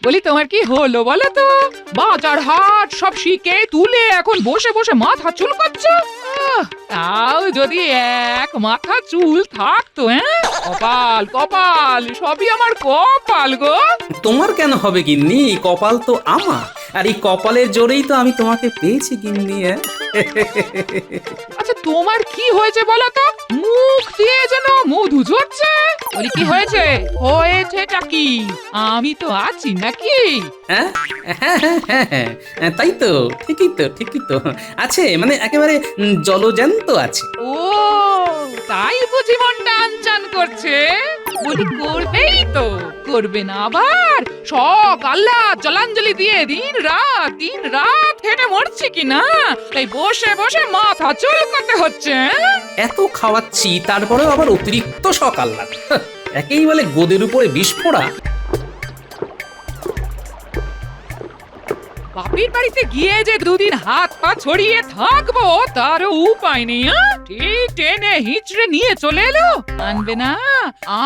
বলি তোমার কি হলো বলো তো? বাজার হাট সব শিখে তুলে এখন বসে বসে মাথা চুল করছো। তাও যদি এক মাথা চুল থাকতো। কপাল কপাল, সবই আমার কপাল গো। তোমার কেন হবে গিন্নি? কপাল তো আমার, আর এই কপালের জোরেই তো আমি তোমাকে পেয়েছি গিন্নি। আচ্ছা তোমার কি হয়েছে বলো তো? মুখ দিয়ে যেন মধু ঝরছে। বলি কি হয়েছে? হয়েছেটা কি? আমি তো আছি নাকি? হ্যাঁ হ্যাঁ হ্যাঁ হ্যাঁ, তাই তো, ঠিকই তো আছে, মানে একেবারে জলজ্যান্ত আছে। ও তাই বুঝি মনটা আনচান করছে। বলি করবেই তো, করবে না আবার? শখ আল্লাহ জলাঞ্জলি দিয়ে দিন রাত হেঁটে মরছি কি না, তাই বসে বসে মাথা চুল করতে হচ্ছে। এত খাওয়াচ্ছি তারপরেও আবার অতিরিক্ত শখ আহ্লাদ। একেই বলে গোদের উপরে বিষ ফোড়া। বাপের বাড়িতে গিয়ে যে দুদিন হাত পা ছড়িয়ে থাকবো তারও উপায় নেই। ঠিক টেনে হিচড়ে নিয়ে চলে এলো। আনবে না,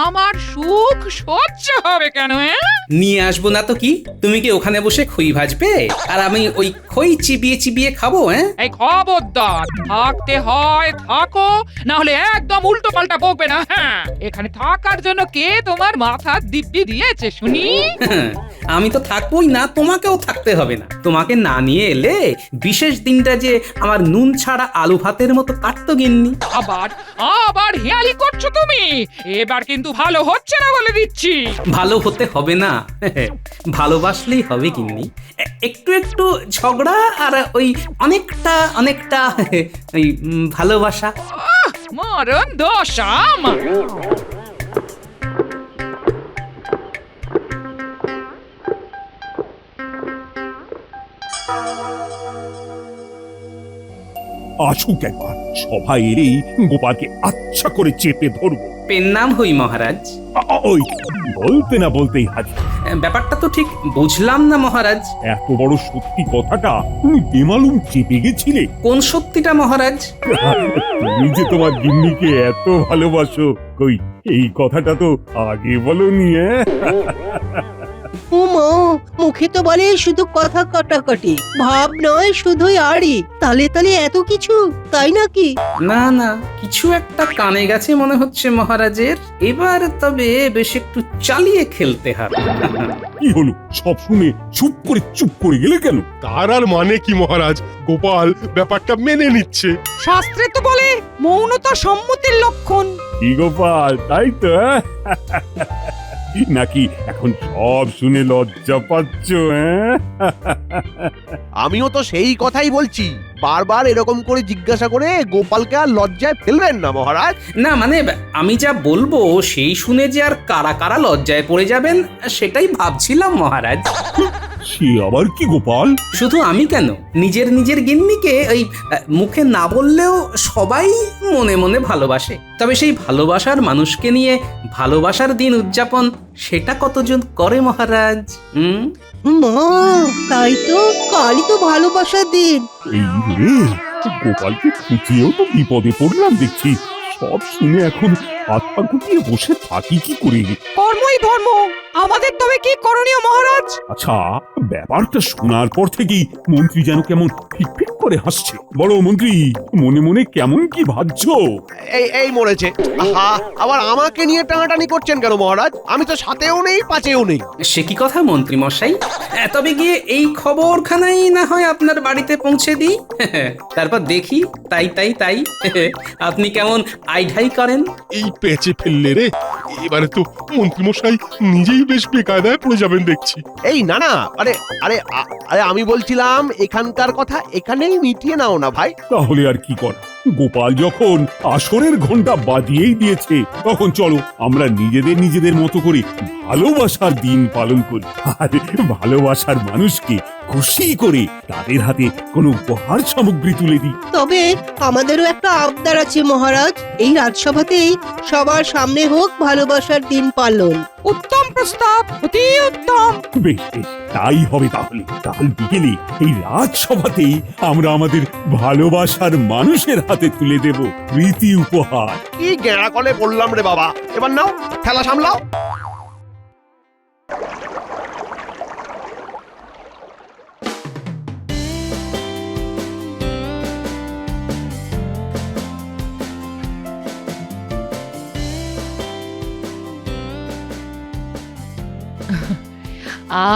আমার সুখ সহ্য হবে কেন? নিয়ে আসবো না তো কি? তুমি কি ওখানে বসে খই ভাজবে আর আমি ওই খই চিবিয়ে চিবিয়ে খাবো? এই খবরদার, থাকতে হয় থাকো, না হলে একদম উল্টো পাল্টা বকবে না। হ্যাঁ, এখানে থাকার জন্য কে তোমার মাথা দিব্যি দিয়েছে শুনি? আমি তো থাকবোই না, তোমাকেও থাকতে হবে না। তোমাকে না নিয়ে এলে বিশেষ দিনটা যে আমার নুন ছাড়া আলু ভাতের মতো কাটতো গিন্নি। আবার হেয়ালি করছো তুমি। এবার কিন্তু ভালো হচ্ছে না বলে দিচ্ছি। ভালো হতে হবে না, ভালোবাসলেই হবে গিন্নি। একটু একটু ঝগড়া আর ওই অনেকটা ওই ভালোবাসা। মরণ দশা আমার। আসুক একবার, সবাই এলেই গোপালকে আচ্ছা করে চেপে ধরবো। পেন নাম হই মহারাজ। ওই বলতে না বলতেই হাজির। ব্যাপারটা তো ঠিক বুঝলাম না মহারাজ। এত বড় সত্যি কথাটা তুমি বেমালুম চেপে গেছিলে। কোন সত্যিটা মহারাজ? তুমি যে তোমার গিন্নিকে এত ভালোবাসো, কই এই কথাটা তো আগে বলনি। উমা, মুখে তো বলে শুধু কথা কাটাকাটি, ভাব নয় শুধুই আড়ি। তালে তালে এত কিছু, তাই নাকি? না, কিছু একটা কানে গেছে মনে হচ্ছে মহারাজের। এবার তবে বেশ একটু চালিয়ে খেলতে হবে। কি হলো, সব শুনে চুপ করে গেলে কেন? তার আর মানে কি মহারাজ? গোপাল ব্যাপারটা মেনে নিচ্ছে। শাস্ত্রে তো বলে মৌনতা সম্মতির লক্ষণ। কি গোপাল, তাই তো? নাকি এখন সব শুনে লজ্জা পাচ্ছ? আমিও তো সেই কথাই বলছি। বারবার এরকম করে জিজ্ঞাসা করে গোপালকে আর লজ্জায় ফেলবেন না মহারাজ। না মানে আমি যা বলবো সেই শুনে যে আর কারা কারা লজ্জায় পড়ে যাবেন সেটাই ভাবছিলাম মহারাজ। সে আবার কি গোপাল? শুধু আমি কেন, নিজের গিন্নিকে ওই মুখে না বললেও সবাই মনে মনে ভালোবাসে। তবে সেই ভালোবাসার মানুষকে নিয়ে ভালোবাসার দিন উদযাপন সেটা কতজন করে মহারাজ? মা, তাই তো, কালই তো ভালোবাসার দিন। এই রে, গোপালকে খুঁজিয়েও তো বিপদে পড়লাম দেখছি। সব শুনে এখন হাত পা গুটিয়ে বসে থাকি কি করে? কর্মই ধর্ম, আমাদের তবে কি করণীয় মহারাজ? আচ্ছা, ব্যাপারটা শোনার পর থেকেই মন্ত্রী যেন কেমন ফিটফিট করে হাসছে। বড় মন্ত্রী, মনে মনে কেমন কি ভাবছো? এই মরেছে। আহা, আবার আমাকে নিয়ে টানাটানি করছেন কেন মহারাজ? আমি তো সাথেও নেই পাচেও নেই। সে কি কথা মন্ত্রী মশাই? তবে গিয়ে এই খবরখানাই না হয় আপনার বাড়িতে পৌঁছে দিই, তারপর দেখি তাই আপনি কেমন আইঢাই করেন। এই পেঁচে ফেললে রে, এবারে তো মন্ত্রী মশাই নিজেই বেশ বেকায়দায় পড়ে যাবেন দেখছি। এই না, আরে আরে আরে আমি বলছিলাম এখানকার কথা এখানেই মিটিয়ে নাও না ভাই। তাহলে আর কি কর, গোপাল যখন আসরের ঘন্টা বাজিয়েই দিয়েছে, তখন চলো আমরা নিজেদের মতো করে ভালোবাসার দিন পালন করি। আর ভালোবাসার মানুষকে খুশি করে তাদের হাতে কোনো উপহার সামগ্রী তুলে দিই। তবে আমাদেরও একটা আবদার আছে মহারাজ। এই রাজসভাতেই সবার সামনে হোক ভালোবাসার দিন পালন। উত্তম প্রস্তাব, অতি উত্তম। বেশ, তাই হবে তাহলে। কাল বিকেলে এই রাজসভাতেই আমরা আমাদের ভালোবাসার মানুষের হাতে তুলে দেব প্রীতি উপহার। কি গেঁড়া কলে পড়লাম রে বাবা। এবার নাও, খেলা সামলাও।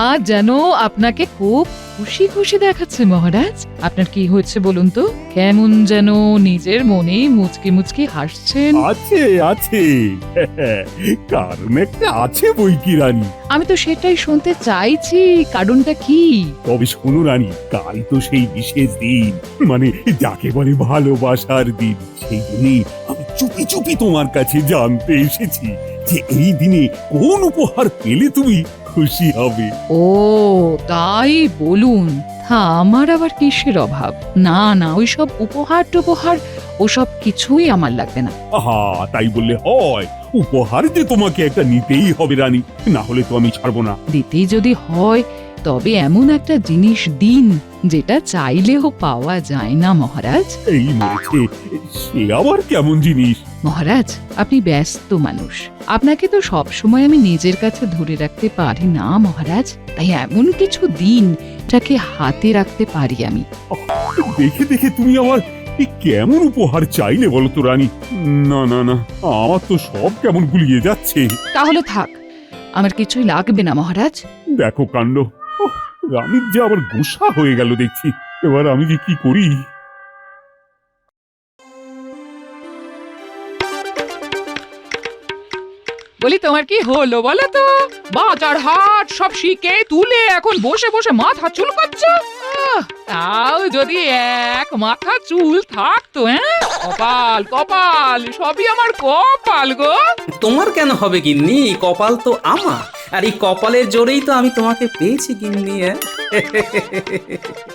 আজ যেন আপনাকে খুব খুশি খুশি দেখাচ্ছে মহারাজ। আপনার কি হয়েছে বলুন তো? কেমন যেন নিজের মনে মুচকি মুচকি হাসছেন। আছে আছে কারণ একটা আছে বই কি রানী। আমি তো সেটাই শুনতে চাইছি, কারণটা কি? তবে শোনো রানী, কাল তো সেই বিশেষ দিন, মানে যাকে বলে ভালোবাসার দিন। সেই দিনে আমি চুপি চুপি তোমার কাছে জানতে এসেছি যে এই দিনে কোন উপহার পেলে তুমি খুশি হবে। ও তাই বলুন। হ্যাঁ, আমার আবার কিসের অভাব? না না, ওইসব উপহার টুপহার ওসব কিছুই আমার লাগবে না। আহা, তাই বললে হয়? উপহার যে তোমাকে একটা নিতেই হবে রানী, না হলে তো আমি ছাড়বো না। দিতেই যদি হয় তবে এমন একটা জিনিস দিন যেটা চাইলেও পাওয়া যায় না মহারাজ। এই মেরেছে, সে আবার কেমন জিনিস? মহারাজ, আপনি ব্যস্ত মানুষ, আপনাকে তো সব সময় আমি নিজের কাছে ধরে রাখতে পারি না মহারাজ। তাই এমন কিছু দিন যাকে হাতে রাখতে পারি আমি। দেখে দেখে তুমি আমার এই কেমন উপহার চাইলে বলো তো রানী? না না না, আমার তো সব কেমন গুলিয়ে যাচ্ছে। তাহলে থাক, আমার কিছুই লাগবে না মহারাজ। দেখো কাণ্ড, ওহ, রানীর যে আবার গোসা হয়ে গেল দেখছি। এবার আমি যে কি করি? বলি তোমার কি হলো বলো তো? বাজার হাট সব শিখে তুলে এখন বসে বসে মাথা চুল করছো। তাও যদি এক মাথা চুল থাকতো। কপাল কপাল, সবই আমার কপাল গো। তোমার কেন হবে গিন্নি? কপাল তো আমার, আর এই কপালের জোরেই তো আমি তোমাকে পেয়েছি গিন্নি।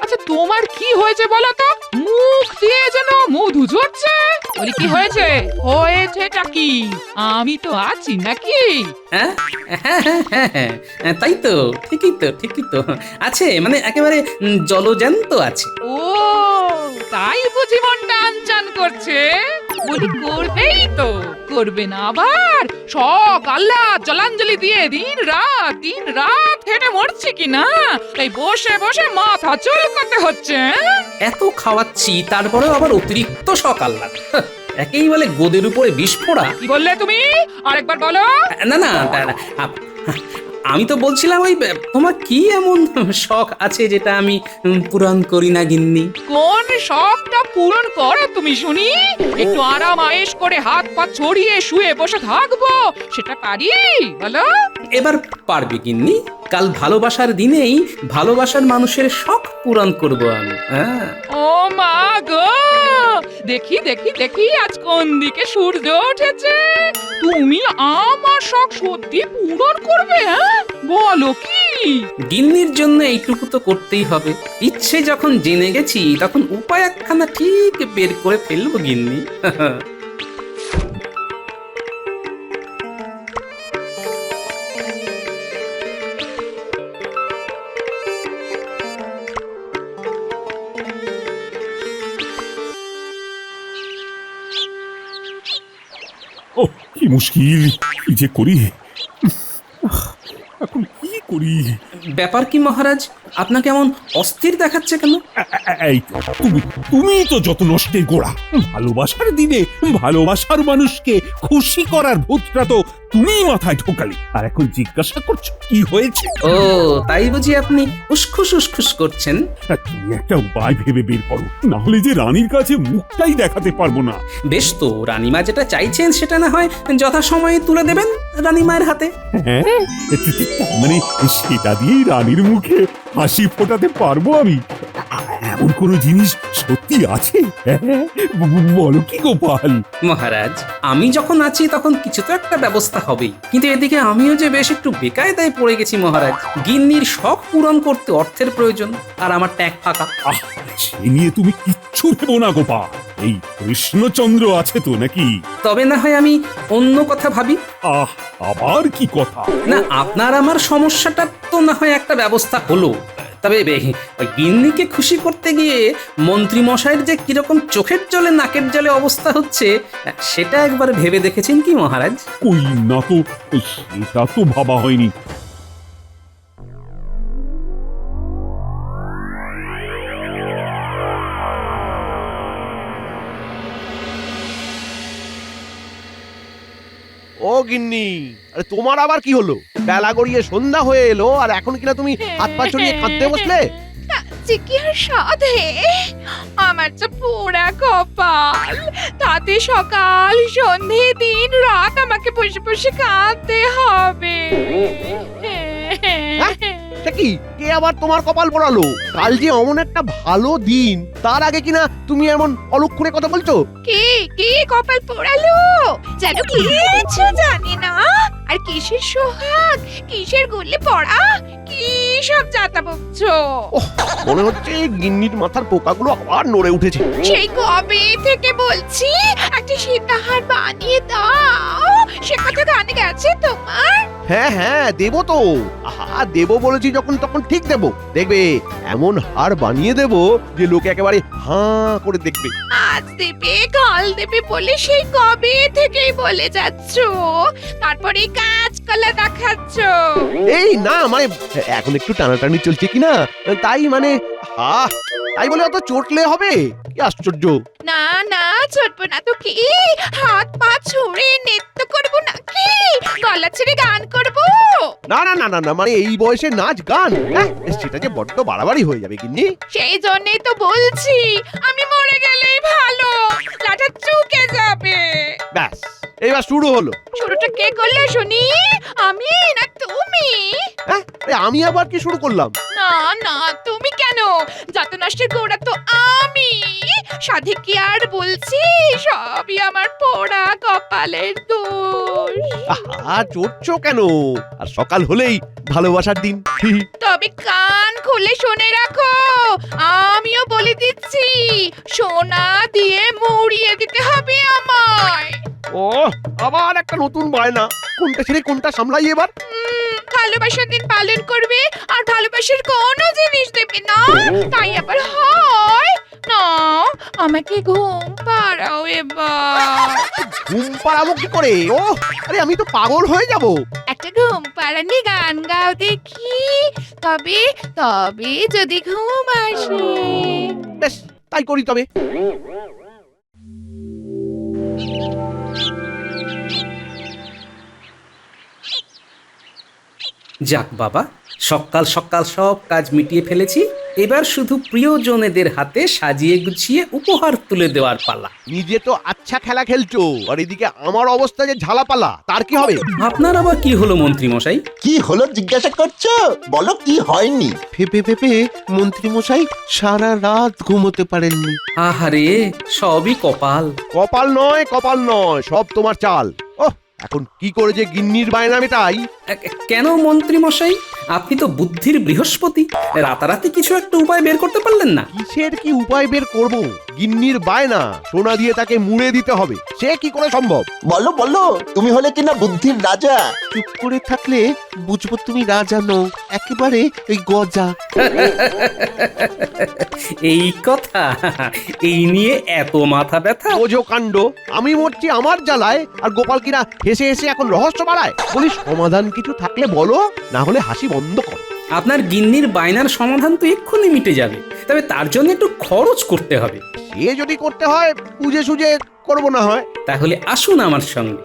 আচ্ছা তোমার কি হয়েছে বলো তো? মুখ দিয়ে যেন মধু ঝরছে। বলি কি হয়েছে? হয়েছেটা কি? আমি তো আছি নাকি? হ্যাঁ হ্যাঁ হ্যাঁ হ্যাঁ হ্যাঁ, তাই তো, ঠিকই তো আছে, মানে একেবারে জলজ্যান্ত আছে। ও তাই বুঝি মনটা আনচান করছে? বলি করবেই তো, করবে না আবার? শখ আহ্লাদ জলাঞ্জলি দিয়ে দিন রাত হেঁটে মরছি কি না, তাই বসে বসে মাথা চুলকাতে হচ্ছে। এত খাওয়াচ্ছি তারপরেও আবার অতিরিক্ত সকাল লাগে। একেই বলে গোদের উপরে বিষ ফোড়া। কি বললে তুমি? আরেকবার বলো। না না আমি তো বলছিলাম ওই তোমার কি এমন শখ আছে যেটা আমি পূরণ করি না গিন্নি? কোন শখটা পূরণ করো তুমি শুনি? একটু আরাম আয়েশ করে হাত পা ছড়িয়ে শুয়ে বসে থাকবো, সেটা পারি বলো? এবার পারবে গিন্নি। কাল ভালোবাসার দিনেই ভালোবাসার মানুষের শখ পূরণ করব আমি। হ্যাঁ। ও মা গো, দেখি দেখি দেখি আজ কোন দিকে সূর্য উঠেছে। তুমি আমার শখ সত্যি পূরণ করবে? বলো কি? গিন্নির জন্য এইটুকু তো করতেই হবে। ইচ্ছে যখন জেনে গেছি তখন উপায় একখানা ঠিক বের করে ফেলবো গিন্নি। ও কি মুশকিল, কি যে করি এখন, কি করি? ব্যাপার কি মহারাজ? আপনাকে এমন অস্থির দেখাচ্ছে কেন? এই তুমি তো যত নষ্টের গোড়া। ভালোবাসার দিনে ভালোবাসার মানুষকে খুশি করার ভূতটা তো তুমিই মাথায় ঢোকালে, আর এখন জিজ্ঞাসা করছো কি হয়েছে? ও তাই বুঝি আপনি উসখুস করছেন? তুমি একটা উপায় ভেবে বের করো, না হলে যে রানীর কাছে মুখটাই দেখাতে পারবো না। বেশ তো, রানীমা যেটা চাইছেন সেটা না হয় যথাসময়ে তুলে দেবেন রানীমায়ের হাতে। হ্যাঁ, মানে সেটা দিয়েই রানীর মুখে হাসি ফোটাতে পারবো আমি। এমন কোনো জিনিস সত্যি আছে? বলো কি গোপাল? মহারাজ, আমি যখন আছি তখন কিছু তো একটা ব্যবস্থা হবেই, কিন্তু এদিকে আমিও যে বেশ একটু বেকায়দায় পড়ে গেছি মহারাজ। গিন্নির শখ পূরণ করতে অর্থের প্রয়োজন, আর আমার ট্যাগ ফাঁকা। সে নিয়ে তুমি কিচ্ছু ভেবো না গোপাল, এই কৃষ্ণচন্দ্র আছে তো নাকি? তবে না হয় আমি অন্য কথা ভাবি। আবার কি কথা? না, আপনার আমার সমস্যাটা তো না হয় একটা ব্যবস্থা হলো, তবে ওই গিন্নিকে খুশি করতে গিয়ে মন্ত্রী মশাইয়ের যে কিরকম চোখের জলে নাকের জলে অবস্থা হচ্ছে সেটা একবার ভেবে দেখেছেন কি মহারাজ? কই না তো, সেটা তো ভাবা হয়নি। ও গিন্নি, আরে তোমার আবার কি হলো? বেলা গড়িয়ে সন্ধ্যা হয়ে এলো আর এখন কিনা তুমি হাত পা ছড়িয়ে কাঁদতে বসলে? যে কি আর সাধে, আমার তো পোড়া কপাল, তাতে সকাল সন্ধে দিন রাত আমাকে বসে বসে কাঁদতে হবে। তা কি, কে আবার তোমার কপাল পোড়ালো? কাল যে অমন একটা ভালো দিন, তার আগে কিনা তুমি এমন অলক্ষণে কথা বলছো? কে কে কপাল পোড়ালো যেন কিছু জানি না, আর কিসের সোহাগ, কিসের গুলি পড়া, কি সব যাতা বকছো। মনে হচ্ছে গিন্নির মাথার পোকাগুলো আবার নড়ে উঠেছে। সেই কবে থেকে বলছি একটা সীতাহার বানিয়ে দাও, সে কথা গানে গেছে তোমার? হ্যাঁ হ্যাঁ, দেবো তো। আহা, দেবো বলেছি যখন তখন ঠিক দেবো। দেখবে এমন হার বানিয়ে দেবো যে লোকে একেবারে হাঁ করে দেখবে। আজ দেবে কাল দেবে বলে সেই কবে থেকেই বলে যাচ্ছ, তারপরে কাজ কলা দেখাচ্ছ। এই না মানে এখন একটু টানাটানি চলছে কিনা, তাই মানে তাই বলে অত চটলে হবে? কি আশ্চর্য! না না, চটবো না তো কি, হাত পা ছুঁড়ে নৃত্য করবো নাকি, গলা ছেড়ে গান করবো? না না না না না, মানে এই বয়সে নাচ গান, সেটা যে বড্ড বাড়াবাড়ি হয়ে যাবে গিন্নি। সেই জন্যই তো বলছি আমি মরে গেলেই ভালো, লাটা চুকে যাবে। ব্যাস, এবার শুরু হলো। শুরুটা কে করলো শুনি, আমি না তুমি? আরে আমি আবার কি শুরু করলাম? না না, তুমি কেন, যত নষ্টের গোড়া তো আমি। সাধে কি আর বলছি, সবই আমার পোড়া কপালের দোষ। আহা, চড়ছো কেন? আর সকাল হলেই ভালোবাসার দিন। তবে কান খুলে শুনে রাখো, আমিও বলে দিচ্ছি, সোনা দিয়ে মুড়িয়ে দিতে হবে আমায়। ও, আবার একটা নতুন বায়না। কোনটা ছেড়ে কোনটা সামলাই এবার? ভালোবাসার দিন পালন করবে আর ভালোবাসার কোনো জিনিস দেবে না, তাই আবার হয় না। আমাকে ঘুম পাড়াও এবার। ঘুম পাড়াবো কি করে? ও, আরে আমি তো পাগল হয়ে যাব। একটা ঘুম পাড়ানি গান গাও দেখি, তবে তবে যদি ঘুম আসে। বেশ, তাই করি তবে। যাক বাবা, সকাল সকাল সব কাজ মিটিয়ে ফেলেছি। এবার শুধু প্রিয়জনেদের হাতে সাজিয়ে গুছিয়ে উপহার তুলে দেওয়ার পালা। নিজে তো আচ্ছা খেলা খেলছো, আর এদিকে আমার অবস্থা যে ঝালাপালা, তার কি হবে? আপনার আবার কি হলো মন্ত্রী মশাই? কি হলো জিজ্ঞাসা করছো? বলো কি হয়নি? ফেপে ফেপে মন্ত্রী মশাই সারা রাত ঘুমোতে পারেননি। আহারে, সবই কপাল। কপাল নয়, কপাল নয়, সব তোমার চাল। ওহ, এখন কি করে যে গিন্নির বায়না মেটাই? কেন মন্ত্রী মশাই, আপনি তো বুদ্ধির বৃহস্পতি, রাতারাতি কিছু একটা উপায় বের করতে পারলেন না? কিসের কি উপায় বের করব? গিন্নির বায়না, সোনা দিয়ে তাকে মুড়ে দিতে হবে, সে কি করে সম্ভব? বলো বলো, তুমি হলে কিনা বুদ্ধির রাজা। চুপ করে থাকলে বুঝবো তুমি রাজা নও, একেবারে ওই গজা। এই কথা, এই নিয়ে এত মাথা ব্যথা? ওজো কাণ্ড, আমি মরছি আমার জ্বালায়, আর গোপাল কিনা হেসে হেসে এখন রহস্য বাড়ায়। বলি সমাধান কিছু থাকলে বলো, না হলে হাসি বন্ধ করো। আপনার গিন্নির বায়নার সমাধান তো এক্ষুনি মিটে যাবে, তবে তার জন্য একটু খরচ করতে হবে। সে যদি করতে হয় বুঝে সুঝে করবো না হয়। তাহলে আসুন আমার সঙ্গে।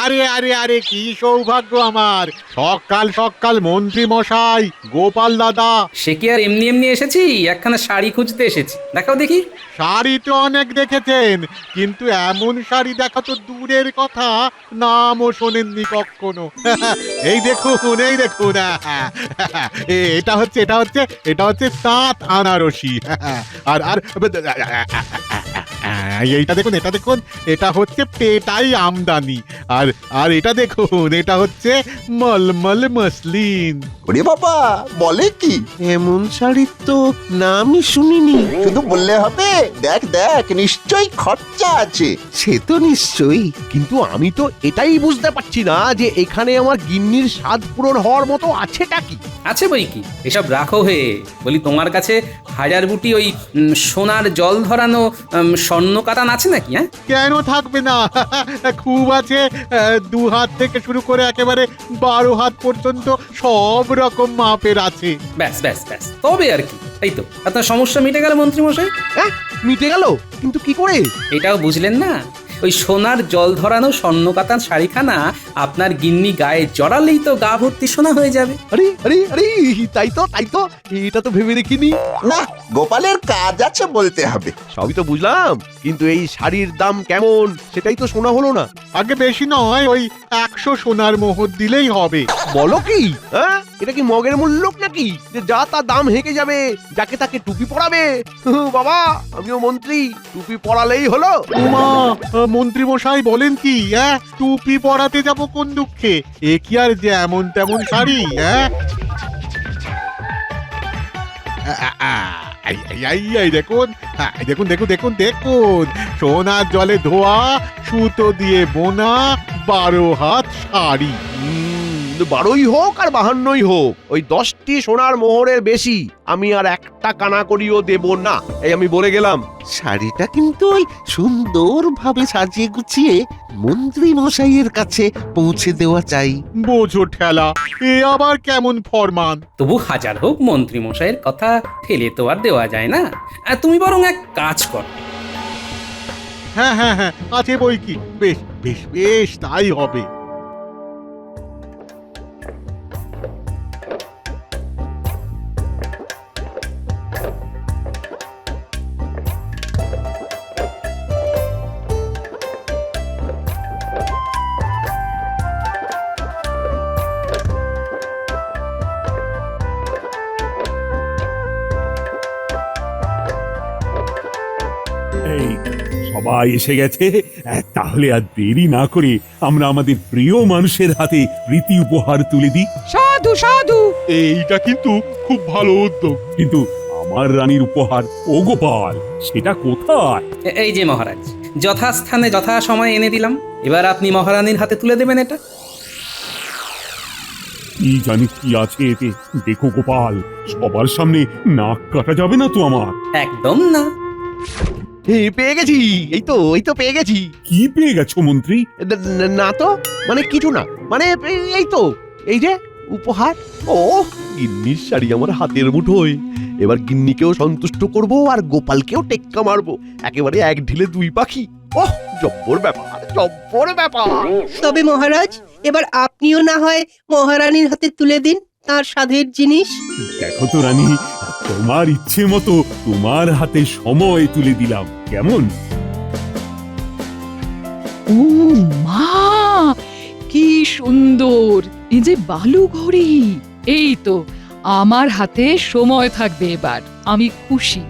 আরে আরে আরে, কি সৌভাগ্য আমার! সকাল সকাল মন্ত্রী মশাই, গোপাল দাদা। সে কি আর এমনি এমনি এসেছি? একখানা শাড়ি খুঁজতে এসেছি, দেখাও দেখি। শাড়ি তো অনেক দেখেছেন, কিন্তু এমন শাড়ি দেখা তো দূরের কথা, নামও শোনেননি কখনো। এই দেখুন, এই দেখুন, এটা হচ্ছে তাঁত আনারসি। আর আর এইটা দেখুন, এটা দেখুন, এটা হচ্ছে পেটাই আমদানি। আর আর এটা দেখুন, এটা হচ্ছে মলমল মসলিন। ওরে বাবা, বলে কি? এমন শাড়ির তো নামই শুনিনি। শুধু বললে হবে? দেখ দেখ, নিশ্চয়ই খরচা আছে। সে তো নিশ্চয়ই। কিন্তু আমি তো এটাই বুঝতে পারছি না যে এখানে আমার গিন্নির স্বাদ পূরণ হওয়ার মতো আছেটা কি। আছে বই কি, এসব রাখো হে। বলি তোমার কাছে হাজার বুটি ওই সোনার জল ধরানো স্বর্ণ কাতান আছে নাকি? হ্যাঁ, কেন থাকবে না? খুব আছে। 2 হাত থেকে শুরু করে একেবারে 12 হাত পর্যন্ত সব রকম মাপের আছে। ব্যাস ব্যাস ব্যাস, তবে আর কি। এই তো আপনার সমস্যা মিটে গেল মন্ত্রী মশাই। হ্যাঁ, মিটে গেল? কিন্তু কি করে? এটাও বুঝলেন না? ওই সোনার জল ধরানো স্বর্ণ কাতান শাড়িখানা আপনার গিন্নি গায়ে জড়ালেই তো গা ভর্তি সোনা হয়ে যাবে। আরে আরে আরে, তাই তো তাই তো, এটা তো ভেবে দেখিনি। না, গোপালের কাজ আছে বলতে হবে। সবই তো বুঝলাম, কিন্তু এই শাড়ির দাম কেমন সেটাই তো শোনা হলো না। আগে বেশি নয়, ওই 100 সোনার মোহর দিলেই হবে। বলো কি? হ্যাঁ, এটা কি মগের মূল্য নাকি যে যা তা দাম হেঁকে যাবে, যাকে তাকে টুপি পরাবে? বাবা, আমিও মন্ত্রী, টুপি পরালেই হলো। উমা, মন্ত্রী মশাই বলেন কি? টুপি পরাতে যাব কোন দুঃখে? এ কি আর যে এমন তেমন শাড়ি? এই দেখুন, দেখুন দেখুন দেখুন দেখুন, সোনার জলে ধোয়া, সুতো দিয়ে বোনা 12 হাত শাড়ি। 12ই হোক আর 52ই হোক, ওই 10টি সোনার মোহরের বেশি আমি আর একটা কানা করিও দেব না, এই আমি বলে গেলাম। শাড়িটা কিন্তু ওই সুন্দরভাবে সাজিয়ে গুছিয়ে মন্ত্রী মশাইয়ের কাছে পৌঁছে দেওয়া চাই। বোঝো ঠেলা, এ আবার কেমন ফরমান? তবু হাজার হোক মন্ত্রী মশাইয়ের কথা ফেলে তো আর দেওয়া যায় না। তুমি বরং এক কাজ কর। হ্যাঁ হ্যাঁ হ্যাঁ, আছে বই কি। বেশ বেশ বেশ, তাই হবে। এই সবাই এসে গেছে। তাহলে আর দেরি না করে আমরা আমাদের প্রিয় মানুষের হাতে প্রীতি উপহার তুলে দিই। সাধু সাধু। এইটা কিন্তু খুব ভালো উদ্যোগ। কিন্তু আমার রানীর উপহার, ও গোপাল, সেটা কোথায়? এই যে মহারাজ, যথাস্থানে যথা সময় এনে দিলাম। এবার আপনি মহারানীর হাতে তুলে দেবেন এটা। কি জানি কি আছে এতে। দেখো গোপাল, সবার সামনে নাক কাটা যাবে না তো আমার? একদম না। পেয়ে গেছি, এই তো পেয়ে গেছি। কি পেয়ে গেছো মন্ত্রী? না তো, মানে কিছু না, মানে এই তো, এই যে উপহার। ও, গিন্নির শাড়ি আমার হাতের মুঠোয়। এবার গিন্নিকেও সন্তুষ্ট করব আর গোপালকেও টেক্কা মারবো, একেবারে এক ঢিলে 2 পাখি। ওহ, জব্বর ব্যাপার, জব্বর ব্যাপার। তবে মহারাজ, এবার আপনিও না হয় মহারানীর হাতে তুলে দিন তার স্বাদের জিনিস। দেখো তো রানী, তোমার ইচ্ছে মতো তোমার হাতে সময় তুলে দিলাম, কেমন? ও মা, কি সুন্দর! এই যে বালু ঘড়ি, এই তো আমার হাতে সময় থাকবে এবার। আমি খুশি।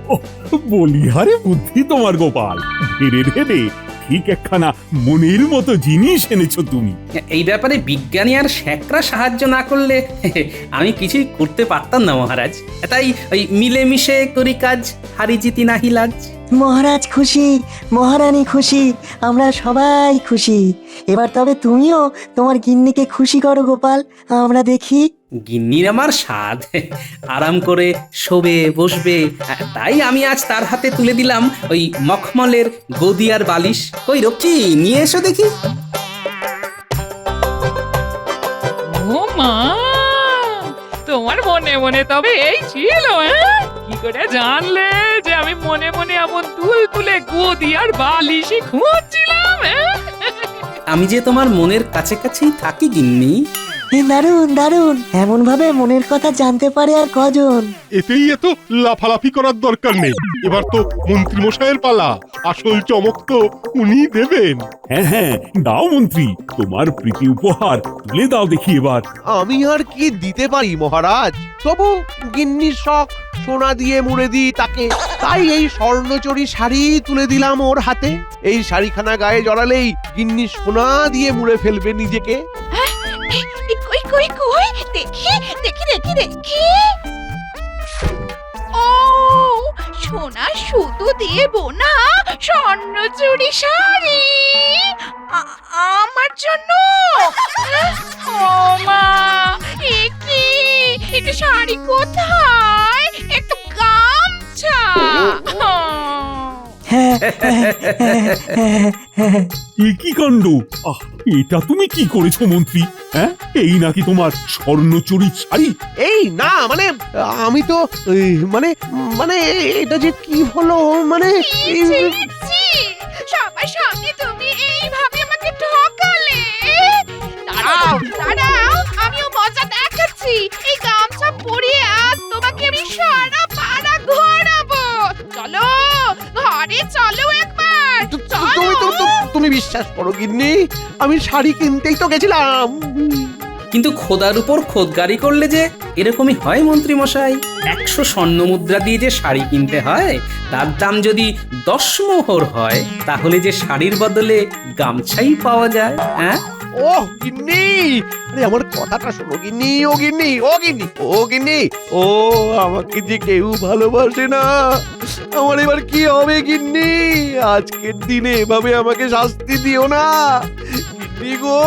বলিহারে বুদ্ধি তোমার গোপাল, ধীরে ধীরে ঠিক একখানা মনের মতো জিনিস এনেছো তুমি। এই ব্যাপারে বিজ্ঞানী আর শ্যাকরা সাহায্য না করলে আমি কিছুই করতে পারতাম না মহারাজ। তাই ওই মিলেমিশে করি কাজ, হারি জিতি নাহি লাজ। মহারাজ খুশি, মহারানী খুশি, আমরা সবাই খুশি। এবার তবে তুমিও তোমার গিন্নিকে খুশি করো গোপাল, আমরা দেখি। গিন্নির আমার স্বাদ, আরাম করে শোবে বসবে, তাই আমি আজ তার হাতে তুলে দিলাম ওই মখমলের গদি আর বালিশ। কই রক্ষী, নিয়ে এসো দেখি। ও মা, তোমার মনে মনে তবে এই ছিল? কি করে জানলে যে আমি মনে মনে এমন তুলে গদি আর বালিশই খুঁজছিলাম? আমি যে তোমার মনের কাছে কাছেই থাকি গিন্নি। দারুণ দারুণ, এমন ভাবে মনের কথা জানতে পারে আর কজন। এতেই এত লাফালাফি করার দরকার নেই। এবার তো মন্ত্রী মশাইয়ের পালা, আসল চমক তো উনি দেবেন। হ্যাঁ হ্যাঁ, দাও মন্ত্রী, তোমার প্রীতি উপহার তুলে দাও দেখি এবার। আমি আর কি দিতে পারি মহারাজ? তবু গিন্নির শখ, সোনা দিয়ে মুড়ে দিই তাকে, তাই এই স্বর্ণচরী শাড়ি তুলে দিলাম ওর হাতে। এই শাড়িখানা গায়ে জড়ালেই গিন্নি সোনা দিয়ে মুড়ে ফেলবে নিজেকে। কই কই কই, দেখি দেখি দেখি দেখি। ও সোনা সুতো দিয়ে বোনা স্বর্ণচুরি শাড়ি আমার জন্য। ও মা, এ কি, এটা শাড়ি কোথায়? একটু গামছা। এ কি কাণ্ড! আহ, এটা তুমি কি করেছো মন্ত্রী? হ্যাঁ, এই নাকি তোমার স্বর্ণচুরি শাড়ি? এই না, মানে আমি তো মানে মানে এটা যে কি হলো, মানে সবার সামনে তুমি এইভাবে আমাকে ঠকালে। দাঁড়াও দাঁড়াও, আমিও মজা দেখাচ্ছি। এই গামছা পরিয়ে আজ তোমাকে আমি সারা পাড়া ঘোরাবো। চলো ঘরে চলো একবার। তুমি বিশ্বাস করো গিন্নি, আমি শাড়ি কিনতেই তো গেছিলাম। কিন্তু খোদার উপর খোদগারি করলে যে এরকমই হয় মন্ত্রী মশাই। 100 স্বর্ণ মুদ্রা দিয়ে যে শাড়ি কিনতে হয়, তার দাম যদি 10 মোহর হয়, তাহলে যে শাড়ির বদলে গামছাই পাওয়া যায়। হ্যাঁ, ও গিন্নি, আরে আমার কথাটা শোনো গিন্নি, ও গিন্নি, ও গিন্নি, ও গিন্নি, ও আমাকে যে কেউ ভালোবাসে না, আমার এবার কি হবে গিন্নি? আজকের দিনে এভাবে আমাকে শাস্তি দিও না গিন্নি গো।